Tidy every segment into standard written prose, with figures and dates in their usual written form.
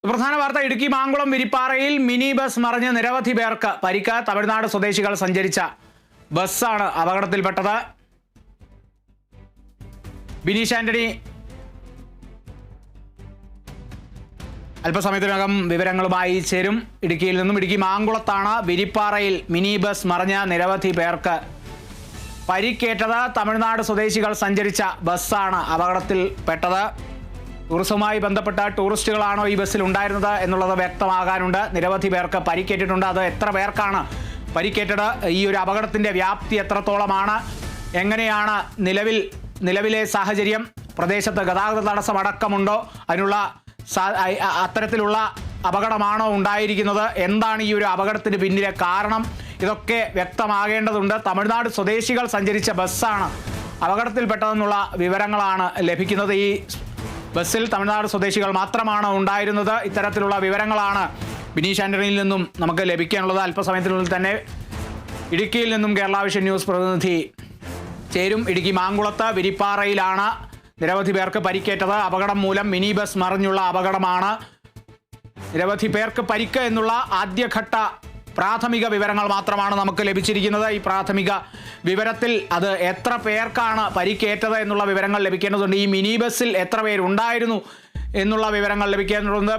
പ്രധാന വാർത്ത Idukki Mankulam വിരിപ്പാറയിൽ mini bus മറിഞ്ഞ് നിരവധി പേർക്ക് പരിക്ക്. തമിഴ്നാട് സ്വദേശികൾ സഞ്ചരിച്ച ബസ്സാണ് അപകടത്തിൽപ്പെട്ടത്. ബിനീഷ് ആന്റണി അല്പസമയത്തിനകം വിവരങ്ങളുമായി ചേരും. ഇടുക്കിയിൽ നിന്നും ഇടുക്കി മാങ്കുളത്താണ് വിരിപ്പാറയിൽ മിനി ബസ് മറിഞ്ഞ് നിരവധി പേർക്ക് പരിക്കേറ്റത്. തമിഴ്നാട് സ്വദേശികൾ സഞ്ചരിച്ച ബസ്സാണ് അപകടത്തിൽപ്പെട്ടത്. ടൂറിസവുമായി ബന്ധപ്പെട്ട ടൂറിസ്റ്റുകളാണോ ഈ ബസ്സിൽ ഉണ്ടായിരുന്നത് എന്നുള്ളത് വ്യക്തമാകാനുണ്ട്. നിരവധി പേർക്ക് പരിക്കേറ്റിട്ടുണ്ട്. അത് എത്ര പേർക്കാണ് പരിക്കേറ്റത്, ഈ ഒരു അപകടത്തിൻ്റെ വ്യാപ്തി എത്രത്തോളമാണ്, എങ്ങനെയാണ് നിലവിലെ സാഹചര്യം, പ്രദേശത്ത് ഗതാഗത തടസ്സമടക്കമുണ്ടോ, അതിനുള്ള അത്തരത്തിലുള്ള അപകടമാണോ ഉണ്ടായിരിക്കുന്നത്, എന്താണ് ഈ ഒരു അപകടത്തിന് പിന്നിലെ കാരണം, ഇതൊക്കെ വ്യക്തമാകേണ്ടതുണ്ട്. തമിഴ്നാട് സ്വദേശികൾ സഞ്ചരിച്ച ബസ്സാണ് അപകടത്തിൽപ്പെട്ടതെന്നുള്ള വിവരങ്ങളാണ് ലഭിക്കുന്നത്. ഈ ബസ്സിൽ തമിഴ്നാട് സ്വദേശികൾ മാത്രമാണ് ഉണ്ടായിരുന്നത്. ഇത്തരത്തിലുള്ള വിവരങ്ങളാണ് ബിനീഷ് ആന്റണിയിൽ നിന്നും നമുക്ക് ലഭിക്കാനുള്ളത്. അല്പസമയത്തിനുള്ളിൽ തന്നെ ഇടുക്കിയിൽ നിന്നും കേരള വിഷൻ ന്യൂസ് പ്രതിനിധി ചേരും. ഇടുക്കി മാങ്കുളത്ത് വിരിപ്പാറയിലാണ് നിരവധി പേർക്ക് പരിക്കേറ്റത്. അപകടം മൂലം മിനി ബസ് മറിഞ്ഞുള്ള അപകടമാണ്. നിരവധി പേർക്ക് പരിക്ക് എന്നുള്ള ആദ്യഘട്ട പ്രാഥമിക വിവരങ്ങൾ മാത്രമാണ് നമുക്ക് ലഭിച്ചിരിക്കുന്നത്. ഈ പ്രാഥമിക വിവരത്തിൽ അത് എത്ര പേർക്കാണ് പരിക്കേറ്റത് എന്നുള്ള വിവരങ്ങൾ ലഭിക്കേണ്ടതുണ്ട്. ഈ മിനി ബസ്സിൽ എത്ര പേരുണ്ടായിരുന്നു എന്നുള്ള വിവരങ്ങൾ ലഭിക്കേണ്ടതുണ്ട്.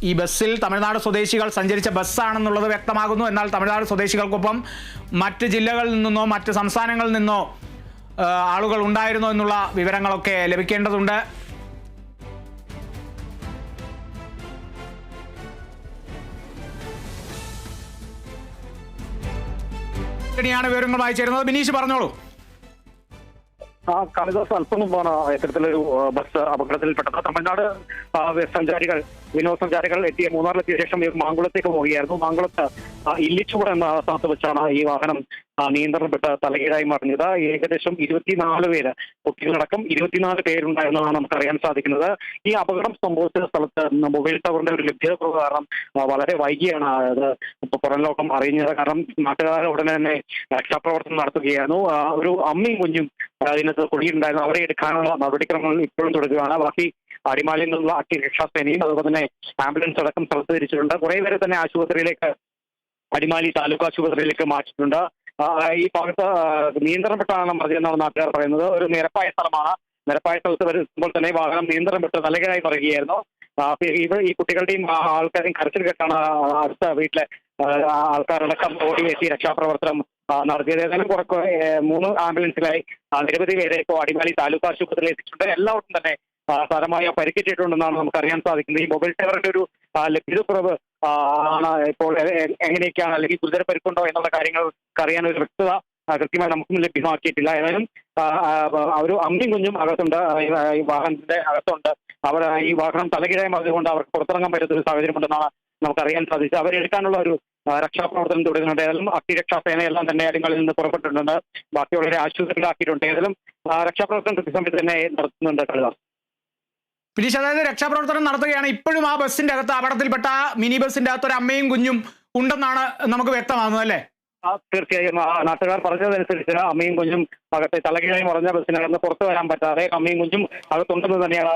ഈ ബസ്സിൽ തമിഴ്നാട് സ്വദേശികൾ സഞ്ചരിച്ച ബസ്സാണെന്നുള്ളത് വ്യക്തമാകുന്നു. എന്നാൽ തമിഴ്നാട് സ്വദേശികൾക്കൊപ്പം മറ്റ് ജില്ലകളിൽ നിന്നോ മറ്റ് സംസ്ഥാനങ്ങളിൽ നിന്നോ ആളുകൾ ഉണ്ടായിരുന്നോ എന്നുള്ള വിവരങ്ങളൊക്കെ ലഭിക്കേണ്ടതുണ്ട്. ാണ് വിവരങ്ങളുമായി ചേരുന്നത്. ബിനീഷ് പറഞ്ഞോളൂ. കാളിദാസ് അല്പം മുമ്പാണ് ഇത്തരത്തിലൊരു ബസ് അപകടത്തിൽപ്പെട്ടത്. തമിഴ്നാട് വിനോദസഞ്ചാരികൾ മൂന്നാറിലെത്തിയ ശേഷം മാങ്കുളത്തേക്ക് പോവുകയായിരുന്നു. മാങ്കുളത്ത് ഇല്ലിച്ചുവട് എന്ന സ്ഥലത്ത് വെച്ചാണ് ഈ വാഹനം നിയന്ത്രണപ്പെട്ട് തലകീഴായി മറിഞ്ഞത്. ഏകദേശം 24 പേര്, കുട്ടികളടക്കം 24 പേരുണ്ടായിരുന്നതാണ് നമുക്ക് അറിയാൻ സാധിക്കുന്നത്. ഈ അപകടം സംഭവിച്ച സ്ഥലത്ത് മൊബൈൽ ടവറിന്റെ ഒരു ലഭ്യത കാരണം വളരെ വൈകിയാണ് അത് പുറം ലോകം അറിഞ്ഞത്. കാരണം നാട്ടുകാർ ഉടനെ തന്നെ രക്ഷാപ്രവർത്തനം നടത്തുകയായിരുന്നു. ഒരു അമ്മയും കുഞ്ഞും അതിനകത്ത് കുടിയിട്ടുണ്ടായിരുന്നു. അവരെ എടുക്കാനുള്ള നടപടിക്രമങ്ങൾ ഇപ്പോഴും തുടരുകയാണ്. ബാക്കി അടിമാലിയിൽ നിന്നുള്ള രക്ഷാസേനയും അതുപോലെ തന്നെ ആംബുലൻസ് അടക്കം സ്ഥലത്ത് തിരിച്ചിട്ടുണ്ട്. കുറെ പേരെ തന്നെ ആശുപത്രിയിലേക്ക്, അടിമാലി താലൂക്ക് ആശുപത്രിയിലേക്ക് മാറ്റിയിട്ടുണ്ട്. ഈ ഭാഗത്ത് നിയന്ത്രണപ്പെട്ടാണ് മറിഞ്ഞെന്നാണ് നാട്ടുകാർ പറയുന്നത്. ഒരു നിരപ്പായ സ്ഥലമാണ്. നിരപ്പായ സ്ഥലത്ത് വരുമ്പോൾ തന്നെ വാഹനം നിയന്ത്രണപ്പെട്ട് തലകീഴായി മറിയുകയായിരുന്നു. ഈ കുട്ടികളുടെയും ആൾക്കാരെയും കരച്ചിൽ കേട്ടാണ് അടുത്ത വീട്ടിലെ ആൾക്കാരടക്കം ഓടി എത്തി രക്ഷാപ്രവർത്തനം നടത്തിയത്. ഏതായാലും 3 ആംബുലൻസിലായി നിരവധി പേരെ ഇപ്പോൾ അടിമാലി താലൂക്ക് ആശുപത്രിയിൽ എത്തിച്ചിട്ടുണ്ട്. എല്ലാവർക്കും തന്നെ സാരമായ പരിക്കേറ്റിട്ടുണ്ടെന്നാണ് നമുക്ക് അറിയാൻ സാധിക്കുന്നത്. ഈ മൊബൈൽ ടവറിന്റെ ഒരു ലഭ്യതക്കുറവ് ആണ് ഇപ്പോൾ എങ്ങനെയൊക്കെയാണ്, അല്ലെങ്കിൽ ഗുരുതര പരിക്കുണ്ടോ എന്നുള്ള കാര്യങ്ങൾക്ക് അറിയാൻ ഒരു വ്യക്തത കൃത്യമായി നമുക്കും ലഭ്യമാക്കിയിട്ടില്ല. ഏതായാലും ഒരു അമ്മയും കുഞ്ഞും അകത്തുണ്ട്, ഈ വാഹനത്തിന്റെ അകത്തുണ്ട്. അവർ ഈ വാഹനം തലകീഴായി മറിഞ്ഞുകൊണ്ട് അവർക്ക് പുറത്തിറങ്ങാൻ പറ്റുന്ന ഒരു സാഹചര്യമുണ്ടെന്നാണ് നമുക്കറിയാൻ സാധിച്ചത്. അവരെടുക്കാനുള്ള ഒരു രക്ഷാപ്രവർത്തനം തുടരുന്നുണ്ട്. ഏതായാലും അഗ്നിരക്ഷാസേനയെല്ലാം തന്നെ അടിമാലിൽ നിന്ന് പുറപ്പെട്ടിട്ടുണ്ട്. ബാക്കിയുള്ളവരെ ആശുപത്രിയിലാക്കിയിട്ടുണ്ട്. ഏതായാലും രക്ഷാപ്രവർത്തനം കൃത്യസമയത്ത് തന്നെ നടത്തുന്നുണ്ട്. കളിദാസ്, ബിനീഷ്, അതായത് രക്ഷാപ്രവർത്തനം നടത്തുകയാണ്. ഇപ്പോഴും ആ ബസ്സിന്റെ അകത്ത്, അപകടത്തിൽപ്പെട്ട മിനി ബസ്സിന്റെ അകത്ത് ഒരു അമ്മയും കുഞ്ഞും ഉണ്ടെന്നാണ് നമുക്ക് വ്യക്തമാകുന്നത്, അല്ലേ? തീർച്ചയായും നാട്ടുകാർ പറഞ്ഞതനുസരിച്ച് അമ്മയും കുഞ്ഞും അകത്തെ തലകീഴായി മറിഞ്ഞ ബസ്സിനകത്ത് പുറത്തു വരാൻ പറ്റാതെ അമ്മയും കുഞ്ഞും അകത്തുണ്ടെന്ന് തന്നെയാണ്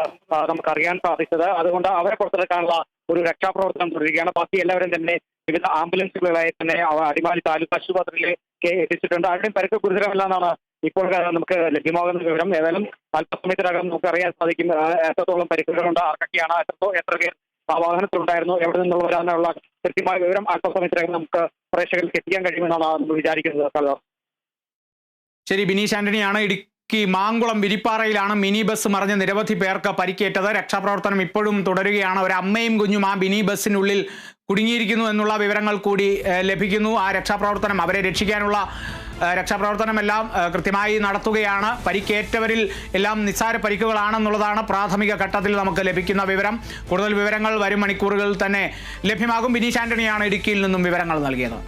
നമുക്ക് അറിയാൻ സാധിച്ചത്. അതുകൊണ്ട് അവരെ പുറത്തെടുക്കാനുള്ള ഒരു രക്ഷാപ്രവർത്തനം തുടരുകയാണ്. ബാക്കി എല്ലാവരും തന്നെ വിവിധ ആംബുലൻസുകളായി തന്നെ അടിമാലി താലൂക്ക് ആശുപത്രിയിലേക്ക് എത്തിച്ചിട്ടുണ്ട്. ആരുടെയും പരിക്ക് ഗുരുതരമല്ല എന്നാണ് ഇപ്പോൾ നമുക്ക് ലഭ്യമാകുന്ന വിവരം. ഏതായാലും അല്പസമയത്തിനകം നമുക്ക് അറിയാൻ സാധിക്കും എത്രത്തോളം പരിക്കുകളുണ്ട്, ആർക്കൊക്കെയാണ്, എത്ര പേർ ആ വാഹനത്തിലുണ്ടായിരുന്നു, എവിടെ നിന്നുള്ളവരാണെന്നുള്ള കൃത്യമായ വിവരം അല്പസമയത്തിനകം നമുക്ക് പ്രേക്ഷകരിലേക്ക് എത്തിക്കാൻ കഴിയുമെന്നാണ് നമ്മൾ വിചാരിക്കുന്നത്. ശരി, ബിനീഷ് ആന്റണിയാണ്. ഇടുക്കി മാങ്കുളം വിരിപ്പാറയിലാണ് മിനി ബസ് മറിഞ്ഞ് നിരവധി പേർക്ക് പരിക്കേറ്റത്. രക്ഷാപ്രവർത്തനം ഇപ്പോഴും തുടരുകയാണ്. ഒരു അമ്മയും കുഞ്ഞും ആ മിനി ബസ്സിനുള്ളിൽ കുടുങ്ങിയിരിക്കുന്നു എന്നുള്ള വിവരങ്ങൾ കൂടി ലഭിക്കുന്നു. ആ രക്ഷാപ്രവർത്തനം, അവരെ രക്ഷിക്കാനുള്ള രക്ഷാപ്രവർത്തനമെല്ലാം കൃത്യമായി നടത്തുകയാണ്. പരിക്കേറ്റവരിൽ എല്ലാം നിസ്സാര പരിക്കുകളാണെന്നുള്ളതാണ് പ്രാഥമിക ഘട്ടത്തിൽ നമുക്ക് ലഭിക്കുന്ന വിവരം. കൂടുതൽ വിവരങ്ങൾ വരും മണിക്കൂറുകളിൽ തന്നെ ലഭ്യമാകും. ബിനീഷ് ആന്റണിയാണ് ഇടുക്കിയിൽ നിന്നും വിവരങ്ങൾ നൽകിയത്.